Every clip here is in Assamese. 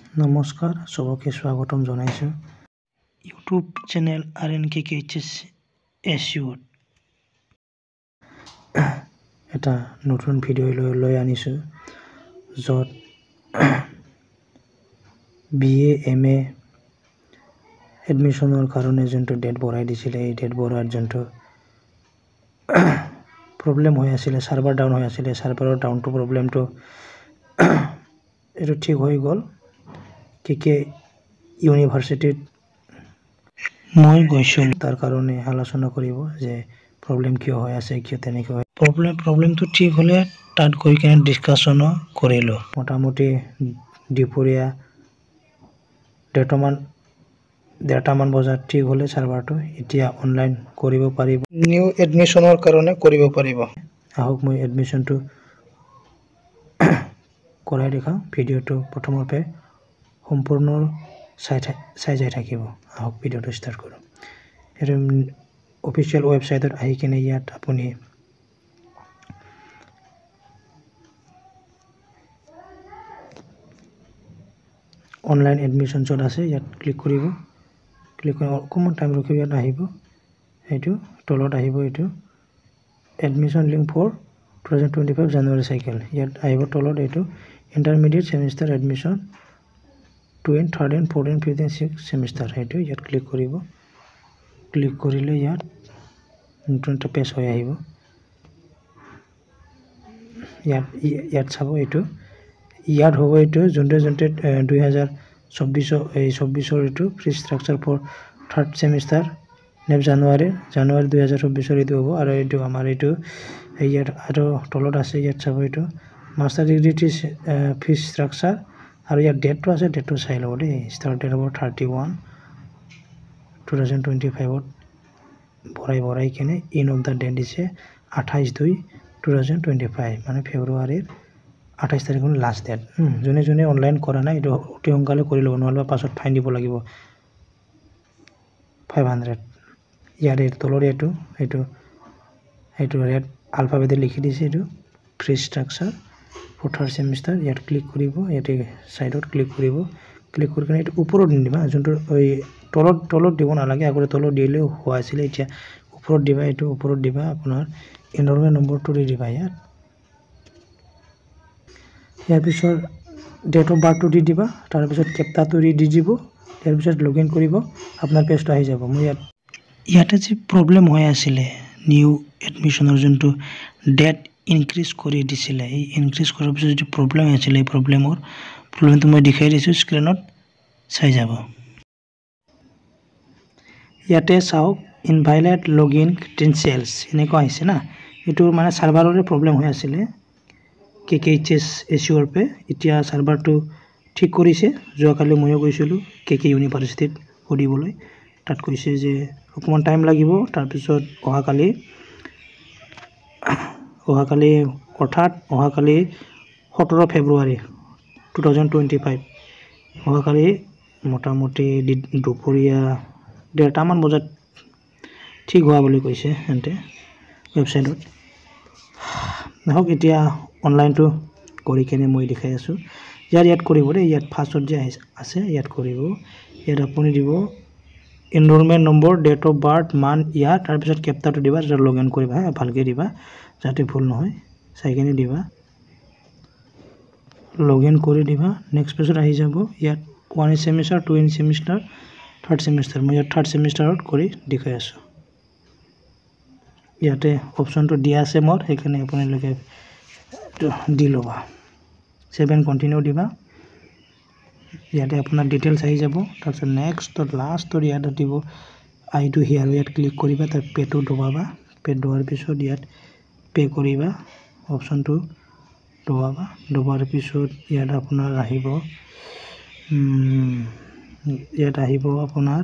নমস্কাৰ সবকে স্বাগতম জনাইছোঁ ইউটিউব চেনেল RNKKHS SU এটা নতুন ভিডিঅ' লৈ আনিছোঁ য'ত BA MA এডমিশনৰ কাৰণে যোনটো ডেট বঢ়াই দিছিলে এই ডেট বঢ়াৰ যোনটো প্ৰব্লেম হৈ আছিলে সাৰ্ভাৰ ডাউন হৈ আছিলে সাৰ্ভাৰৰ ডাউনটো প্ৰব্লেমটো এইটো ঠিক হৈ গ'ল KK ইউনিভাৰ্চিটিত মই গৈছিলোঁ তাৰ কাৰণে আলোচনা কৰিব যে প্ৰব্লেম কিয় হৈ আছে কিয় তেনেকৈ হয় প্ৰব্লেমটো ঠিক হ'লে তাত গৈ কিনে ডিছকাশ্যনো কৰিলোঁ মোটামুটি দুপৰীয়া দেৰটামান বজাত ঠিক হ'লে সাৰ্ভাৰটো এতিয়া অনলাইন কৰিব পাৰিব নিউ এডমিশনৰ কাৰণে কৰিব পাৰিব আহক মই এডমিশনটো কৰাই দেখাওঁ ভিডিঅ'টো প্ৰথমৰ পৰা সম্পূৰ্ণ চাই যাই থাকিব আহক ভিডিঅ'টো ষ্টাৰ্ট কৰোঁ এইটো অফিচিয়েল ৱেবছাইটত আহি কিনে ইয়াত আপুনি অনলাইন এডমিশন য'ত আছে ইয়াত ক্লিক কৰি অকণমান টাইম ৰখিব ইয়াত আহিব এইটো তলত আহিব এইটো admission link for 2025 January cycle ইয়াত আহিব তলত এইটো intermediate semester admission 2 and 3rd and 4th and 5th and 6th semester এইটো ইয়াত ক্লিক কৰিব ক্লিক কৰিলে ইয়াত নতুন এটা পেজ হৈ আহিব ইয়াত চাব এইটো ইয়াত হ'ব এইটো যোনটো 2024 এইটো fee structure for 3rd semester next January 2024 এইটো হ'ব আৰু এইটো আমাৰ এইটো ইয়াত আৰু তলত আছে ইয়াত চাব এইটো মাষ্টাৰ ডিগ্ৰী ফ্ৰী ষ্ট্ৰাকচাৰ আৰু ইয়াত ডেটটো আছে ডেটটো চাই ল'ব দেই ষ্টাৰ্ট ডেট হ'ব 31 2025 ভৰাই কিনে ইন অফ দ্য ডেট দিছে 28/2/2025 মানে ফেব্ৰুৱাৰীৰ 28 তাৰিখ লাষ্ট ডেট যোনে অনলাইন কৰা নাই এইটো অতি সোনকালে কৰি ল'ব নহ'লে পাছত ফাইন দিব লাগিব 500 ইয়াৰ তলৰ এইটো ৰেড আলফাবেটে লিখি দিছে এইটো fee structure for 3rd semester ইয়াত ক্লিক কৰিব ইয়াতে সাইডত ক্লিক কৰি কিনে এইটো ওপৰত দিবা যোনটো ওই তলত দিব নালাগে আগতে তলত দিলেও হোৱা আছিল এতিয়া ওপৰত দিবা এইটো ওপৰত দিবা আপোনাৰ এনৰলমেন্ট নম্বৰটো দি দিবা ইয়াৰ পিছত ডেট অফ বাৰ্থটো দি দিবা তাৰ পিছত কেপচাটো দি দিব তাৰ পিছত লগইন কৰিব আপোনাৰ পেজটো আহি যাব মই ইয়াতে যে প্ৰব্লেম হৈ আছিল নিউ এডমিশনৰ যোনটো ডেট ইনক্ৰিজ কৰি দিছিলে এই ইনক্ৰিজ কৰাৰ পিছত যে প্ৰব্লেম আছিল এই প্ৰব্লেমটো মই দেখাই দিছোঁ স্ক্ৰিনত চাই যাব ইয়াতে চাওক ইনভালিড লগইন ক্ৰেডেনশিয়েলছ এনেকুৱা আহিছে না এইটো মানে সাৰ্ভাৰৰে প্ৰব্লেম হৈ আছিল KKHS SU পে এতিয়া সাৰ্ভাৰটো ঠিক কৰিছে যোৱাকালি ময়ো গৈছিলোঁ KK ইউনিভাৰ্চিটিত সুধিবলৈ তাত কৈছে যে অকণমান টাইম লাগিব তাৰপিছত অহাকালি অৰ্থাৎ অহাকালি 17 ফেব্ৰুৱাৰী 2025 অহাকালি মোটামুটি দুপৰীয়া 1:30 বজাত ঠিক হোৱা বুলি কৈছে এন্তে ৱেবছাইটত নহওক এতিয়া অনলাইনটো কৰি কিনে মই দেখাই আছোঁ ইয়াত কৰিব দেই ইয়াত ফাৰ্ষ্টত যে আছে ইয়াত কৰিব ইয়াত আপুনি দিব enrolment number date of birth মান ইয়াত তাৰপিছত কেপচাটো দিবা তাৰপিছত লগইন কৰিবা ভালকৈ দিবা যাতে ভুল নহয় চাই কিনে দিবা লগইন কৰি দিবা নেক্সট পেজত আহি যাব ইয়াত 1 ছেমিষ্টাৰ 2 ছেমিষ্টাৰ 3rd ছেমিষ্টাৰ মই ইয়াত 3rd ছেমিষ্টাৰত কৰি দেখাই আছোঁ ইয়াতে অপশ্যনটো দিয়া আছে মোৰ সেইকাৰণে আপোনালোকে দি ল'বা 7 কণ্টিনিউ দিবা ইয়াতে আপোনাৰ ডিটেইলছ আহি যাব তাৰপিছত নেক্সটত লাষ্টত ইয়াত দিব আইটো হিয়াৰ ইয়াত ক্লিক কৰিবা তাৰ পেটো দবাবা পেট দবাৰ পিছত ইয়াত পে কৰিবা অপশ্যনটো দবাৰ পিছত ইয়াত আপোনাৰ আহিব আপোনাৰ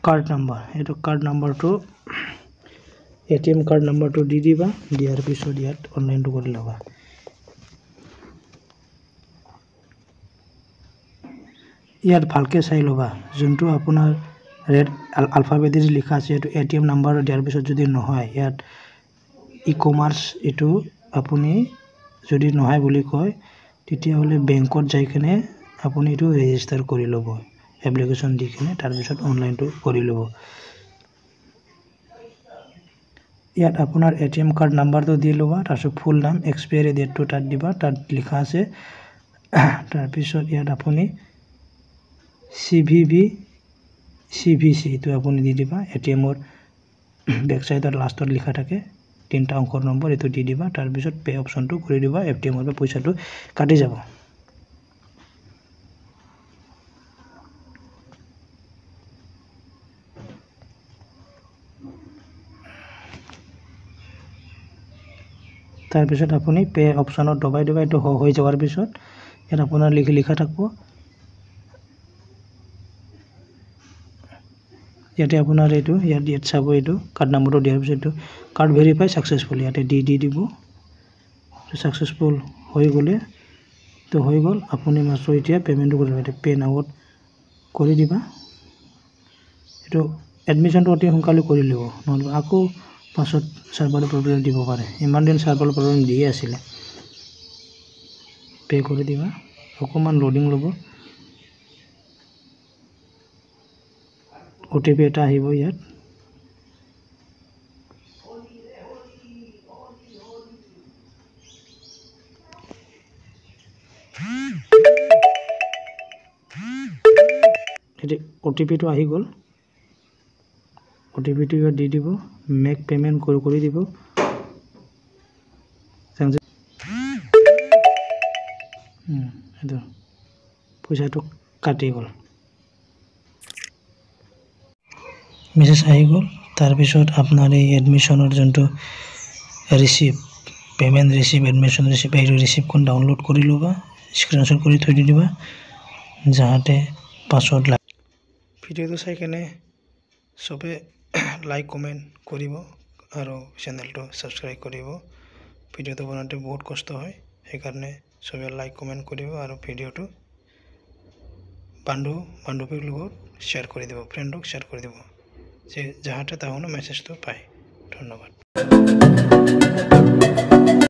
কাৰ্ড নাম্বাৰ এইটো কাৰ্ড নাম্বাৰটো ATM কাৰ্ড নাম্বাৰটো দি দিবা দিয়াৰ পিছত ইয়াত অনলাইনটো কৰি ল'বা ইয়াত ভালকৈ চাই ল'বা যোনটো আপোনাৰ ৰেড আলফাবেটেৰে লিখা আছে এইটো ATM নাম্বাৰ দিয়াৰ পিছত যদি নহয় ইয়াত ই-কমাৰ্চ এইটো আপুনি যদি নহয় বুলি কয় তেতিয়াহ'লে বেংকত যাই কিনে আপুনি এইটো ৰেজিষ্টাৰ কৰি ল'ব এপ্লিকেশ্যন দি কিনে তাৰপিছত অনলাইনটো কৰি ল'ব ইয়াত আপোনাৰ এটিএম কাৰ্ড নাম্বাৰটো দি ল'বা তাৰপিছত ফুল নাম এক্সপায়াৰি ডেটটো তাত দিবা তাত লিখা আছে তাৰপিছত ইয়াত আপুনি CVC টো আপুনি দি দিবা এটিএমৰ বেক সাইডৰ লাষ্টত লিখা থাকে 3টা অংকৰ নম্বৰ এটো দি দিবা তাৰপিছত পে অপচনটো কৰি দিবা এটিএমৰ পৰা পইচাটো কাটি যাব তাৰপিছত আপুনি পে অপচনত দবাই এটো হৈ যাৱাৰ পিছত ইয়াত আপোনাৰ লিখা থাকিব ইয়াতে আপোনাৰ এইটো ইয়াত চাব এইটো কাৰ্ড নম্বৰটো দিয়াৰ পিছত এইটো কাৰ্ড ভেৰিফাই সাকসেসফুল ইয়াতে দি দিব সাকসেসফুল হৈ গ'লে তো হৈ গ'ল আপুনি মাত্ৰ এতিয়া পেমেন্টটো কৰিব এটা পে নাওত কৰি দিবা এইটো এডমিশনটো অতি সোনকালে কৰি লিব নহলে আকৌ পাছত সাৰ্ভাৰৰ প্ৰব্লেম দিব পাৰে ইমান দিন সাৰ্ভাৰৰ প্ৰব্লেম দিয়ে আছিল পে কৰি দিবা অকমান লোডিং ল'ব OTP এটা আহিব ইয়াত এটি OTP টো আহি গ'ল OTP টো দি দিব মেক পেমেন্ট কৰি দিব এটো পইচাটো কাটি গ'ল মেসেজ আহি গ'ল তাৰ পিছত আপোনাৰ এই এডমিশনৰ জন্তু পেমেন্ট এডমিশন এই ৰিসিপ্ট কোন ডাউনলোড কৰি লবা স্ক্ৰিনশট কৰি থৈ দিবা যাহাতে পাছৱৰ্ড ভিডিওটো চাই কেনে সবে লাইক কমেন্ট কৰিব আৰু চেনেলটো সাবস্ক্ৰাইব কৰিব ভিডিওটো বনাওঁতে বহুত কষ্ট হয় সেইকাৰণে সবে লাইক কমেন্ট কৰিব আৰু ভিডিওটো বান্ধৱীৰ লগত শেয়াৰ কৰি দিব ফ্ৰেণ্ডক শেয়াৰ কৰি দিব যে যাহাতে তাহনো মেসেজটো পায় ধন্যবাদ